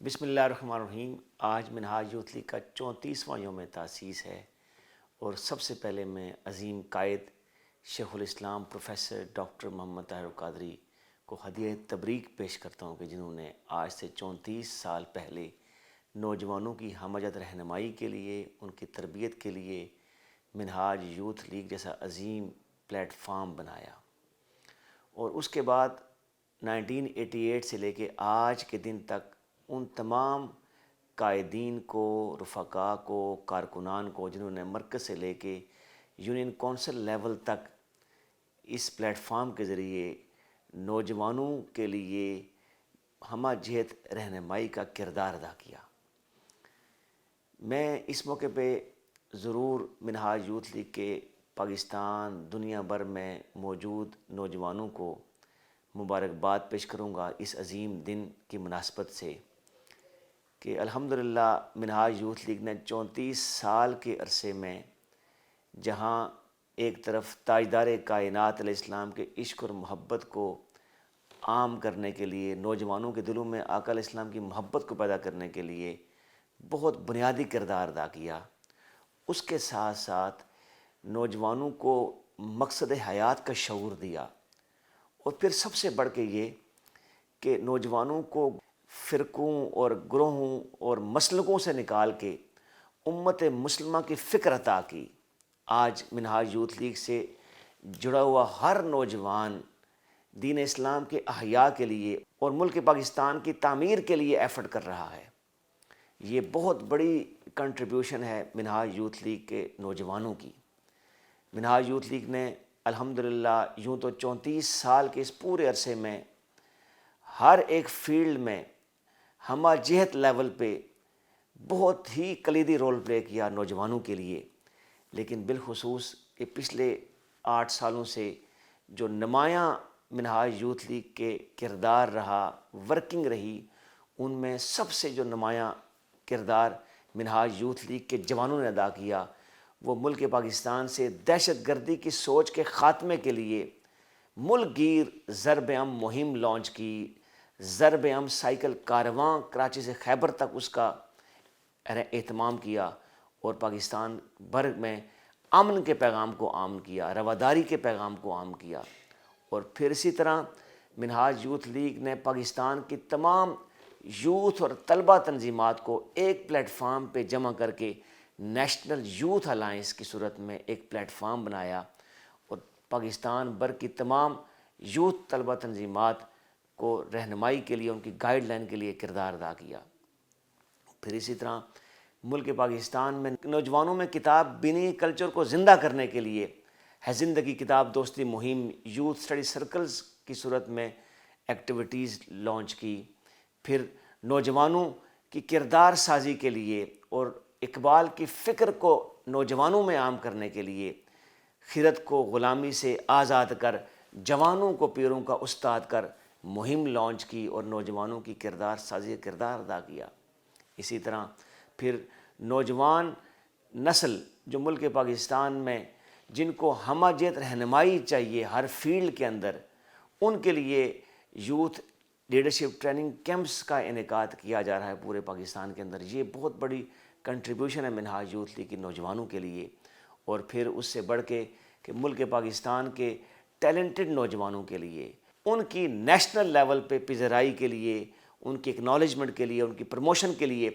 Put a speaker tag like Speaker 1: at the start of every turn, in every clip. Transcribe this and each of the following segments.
Speaker 1: بسم اللہ الرحمن الرحیم۔ آج منہاج یوتھ لیگ کا 34واں یوم تاسیس ہے اور سب سے پہلے میں عظیم قائد شیخ الاسلام پروفیسر ڈاکٹر محمد طاہر القادری کو ہدیہ تبریک پیش کرتا ہوں کہ جنہوں نے آج سے 34 سال پہلے نوجوانوں کی ہمہ رہنمائی کے لیے، ان کی تربیت کے لیے منہاج یوتھ لیگ جیسا عظیم پلیٹ فارم بنایا، اور اس کے بعد 1988 سے لے کے آج کے دن تک ان تمام قائدین کو، رفقا کو، کارکنان کو جنہوں نے مرکز سے لے کے یونین کونسل لیول تک اس پلیٹ فارم کے ذریعے نوجوانوں کے لیے ہمہ جہت رہنمائی کا کردار ادا کیا۔ میں اس موقع پہ ضرور منہاج یوتھ لیگ کے پاکستان، دنیا بھر میں موجود نوجوانوں کو مبارکباد پیش کروں گا اس عظیم دن کی مناسبت سے کہ الحمدللہ منہاج یوتھ لیگ نے 34 سال کے عرصے میں جہاں ایک طرف تاجدار کائنات علیہ السلام کے عشق اور محبت کو عام کرنے کے لیے، نوجوانوں کے دلوں میں آقا علیہ السلام کی محبت کو پیدا کرنے کے لیے بہت بنیادی کردار ادا کیا، اس کے ساتھ ساتھ نوجوانوں کو مقصد حیات کا شعور دیا، اور پھر سب سے بڑھ کے یہ کہ نوجوانوں کو فرقوں اور گروہوں اور مسلکوں سے نکال کے امت مسلمہ کی فکر عطا کی۔ آج منہاج یوتھ لیگ سے جڑا ہوا ہر نوجوان دین اسلام کے احیاء کے لیے اور ملک پاکستان کی تعمیر کے لیے ایفرٹ کر رہا ہے۔ یہ بہت بڑی کنٹریبیوشن ہے منہاج یوتھ لیگ کے نوجوانوں کی۔ منہاج یوتھ لیگ نے الحمدللہ یوں تو 34 سال کے اس پورے عرصے میں ہر ایک فیلڈ میں ہمہ جہت لیول پہ بہت ہی کلیدی رول پلے کیا نوجوانوں کے لیے، لیکن بالخصوص کہ پچھلے 8 سالوں سے جو نمایاں منہاج یوتھ لیگ کے کردار رہا، ورکنگ رہی، ان میں سب سے جو نمایاں کردار منہاج یوتھ لیگ کے جوانوں نے ادا کیا وہ ملک پاکستان سے دہشت گردی کی سوچ کے خاتمے کے لیے ملک گیر ضرب امن مہم لانچ کی، ضرب امن سائیکل کارواں کراچی سے خیبر تک اس کا اہتمام کیا اور پاکستان بھر میں امن کے پیغام کو عام کیا، رواداری کے پیغام کو عام کیا۔ اور پھر اسی طرح منہاج یوتھ لیگ نے پاکستان کی تمام یوتھ اور طلبہ تنظیمات کو ایک پلیٹ فارم پہ جمع کر کے نیشنل یوتھ الائنس کی صورت میں ایک پلیٹ فارم بنایا اور پاکستان بھر کی تمام یوتھ طلبہ تنظیمات کو رہنمائی کے لیے، ان کی گائیڈ لائن کے لیے کردار ادا کیا۔ پھر اسی طرح ملک پاکستان میں نوجوانوں میں کتاب بینی کلچر کو زندہ کرنے کے لیے ہے زندگی کتاب دوستی مہم، یوتھ اسٹڈی سرکلز کی صورت میں ایکٹیویٹیز لانچ کی۔ پھر نوجوانوں کی کردار سازی کے لیے اور اقبال کی فکر کو نوجوانوں میں عام کرنے کے لیے خرد کو غلامی سے آزاد کر، جوانوں کو پیروں کا استاد کر مہم لانچ کی اور نوجوانوں کی کردار سازی کا کردار ادا کیا۔ اسی طرح پھر نوجوان نسل جو ملک پاکستان میں جن کو ہمہ جہت رہنمائی چاہیے ہر فیلڈ کے اندر، ان کے لیے یوتھ لیڈرشپ ٹریننگ کیمپس کا انعقاد کیا جا رہا ہے پورے پاکستان کے اندر۔ یہ بہت بڑی کنٹریبیوشن ہے منہاج یوتھ لیگ کی نوجوانوں کے لیے۔ اور پھر اس سے بڑھ کے کہ ملک پاکستان کے ٹیلنٹڈ نوجوانوں کے لیے ان کی نیشنل لیول پہ پذیرائی کے لیے، ان کی اکنالجمنٹ کے لیے، ان کی پروموشن کے لیے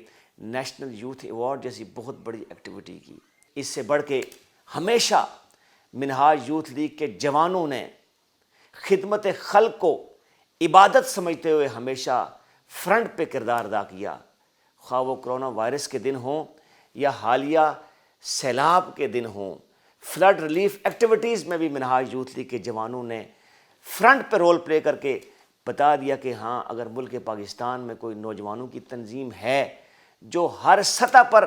Speaker 1: نیشنل یوتھ ایوارڈ جیسی بہت بڑی ایکٹیویٹی کی۔ اس سے بڑھ کے ہمیشہ منہاج یوتھ لیگ کے جوانوں نے خدمت خلق کو عبادت سمجھتے ہوئے ہمیشہ فرنٹ پہ کردار ادا کیا، خواہ وہ کرونا وائرس کے دن ہوں یا حالیہ سیلاب کے دن ہوں۔ فلڈ ریلیف ایکٹیویٹیز میں بھی منہاج یوتھ لیگ کے جوانوں نے فرنٹ پہ رول پلے کر کے بتا دیا کہ ہاں اگر ملک پاکستان میں کوئی نوجوانوں کی تنظیم ہے جو ہر سطح پر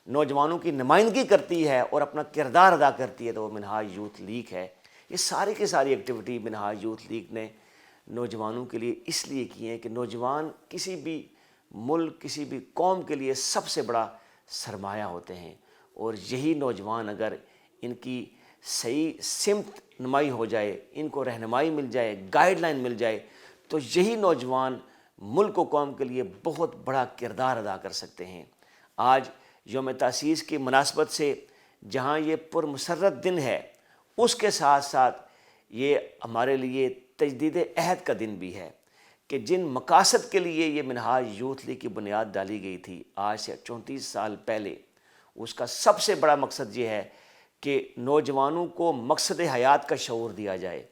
Speaker 1: نوجوانوں کی نمائندگی کرتی ہے اور اپنا کردار ادا کرتی ہے تو وہ منہاج یوتھ لیگ ہے۔ یہ ساری کی ساری ایکٹیویٹی منہاج یوتھ لیگ نے نوجوانوں کے لیے اس لیے کی ہیں کہ نوجوان کسی بھی ملک، کسی بھی قوم کے لیے سب سے بڑا سرمایہ ہوتے ہیں، اور یہی نوجوان اگر ان کی صحیح سمت نمائی ہو جائے، ان کو رہنمائی مل جائے، گائیڈ لائن مل جائے، تو یہی نوجوان ملک و قوم کے لیے بہت بڑا کردار ادا کر سکتے ہیں۔ آج یوم تاسیس کی مناسبت سے جہاں یہ پرمسرت دن ہے، اس کے ساتھ ساتھ یہ ہمارے لیے تجدید عہد کا دن بھی ہے کہ جن مقاصد کے لیے یہ منہاج یوتھ لیگ کی بنیاد ڈالی گئی تھی آج سے 34 سال پہلے، اس کا سب سے بڑا مقصد یہ ہے کہ نوجوانوں کو مقصد حیات کا شعور دیا جائے،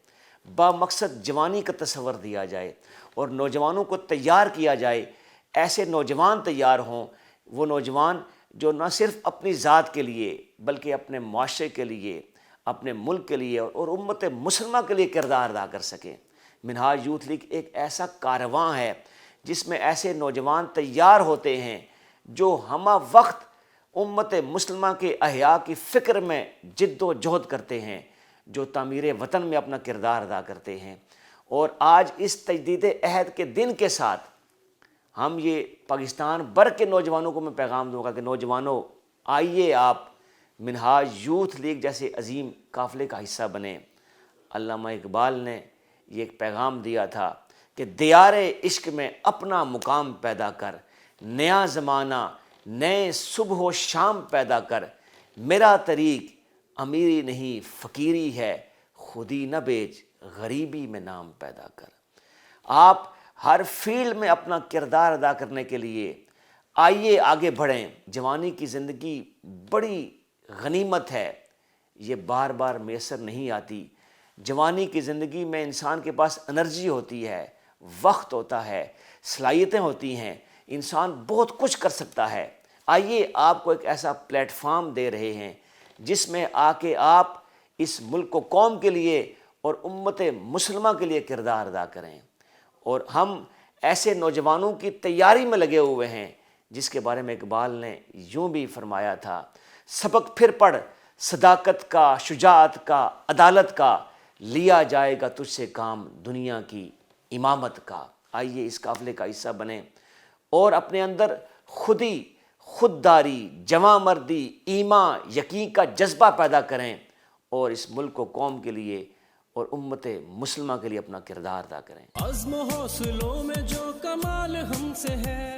Speaker 1: با مقصد جوانی کا تصور دیا جائے اور نوجوانوں کو تیار کیا جائے۔ ایسے نوجوان تیار ہوں، وہ نوجوان جو نہ صرف اپنی ذات کے لیے بلکہ اپنے معاشرے کے لیے، اپنے ملک کے لیے اور امت مسلمہ کے لیے کردار ادا کر سکیں۔ منہاج یوتھ لیگ ایک ایسا کارواں ہے جس میں ایسے نوجوان تیار ہوتے ہیں جو ہمہ وقت امت مسلمہ کے احیاء کی فکر میں جد و جہد کرتے ہیں، جو تعمیر وطن میں اپنا کردار ادا کرتے ہیں۔ اور آج اس تجدید عہد کے دن کے ساتھ ہم یہ پاکستان بھر کے نوجوانوں کو میں پیغام دوں گا کہ نوجوانوں، آئیے آپ منہاج یوتھ لیگ جیسے عظیم قافلے کا حصہ بنیں۔ علامہ اقبال نے یہ ایک پیغام دیا تھا کہ دیار عشق میں اپنا مقام پیدا کر، نیا زمانہ نئے صبح و شام پیدا کر، میرا طریق امیری نہیں فقیری ہے، خودی نہ بیچ غریبی میں نام پیدا کر۔ آپ ہر فیلڈ میں اپنا کردار ادا کرنے کے لیے آئیے آگے بڑھیں۔ جوانی کی زندگی بڑی غنیمت ہے، یہ بار بار میسر نہیں آتی۔ جوانی کی زندگی میں انسان کے پاس انرجی ہوتی ہے، وقت ہوتا ہے، صلاحیتیں ہوتی ہیں، انسان بہت کچھ کر سکتا ہے۔ آئیے آپ کو ایک ایسا پلیٹ فارم دے رہے ہیں جس میں آ کے آپ اس ملک و قوم کے لیے اور امت مسلمہ کے لیے کردار ادا کریں۔ اور ہم ایسے نوجوانوں کی تیاری میں لگے ہوئے ہیں جس کے بارے میں اقبال نے یوں بھی فرمایا تھا، سبق پھر پڑھ صداقت کا، شجاعت کا، عدالت کا، لیا جائے گا تجھ سے کام دنیا کی امامت کا۔ آئیے اس قافلے کا حصہ بنیں اور اپنے اندر خودی، خودداری، جواں مردی، ایمان، یقین کا جذبہ پیدا کریں اور اس ملک و قوم کے لیے اور امت مسلمہ کے لیے اپنا کردار ادا کریں۔
Speaker 2: عزم و حوصلوں میں جو کمال ہم سے ہے۔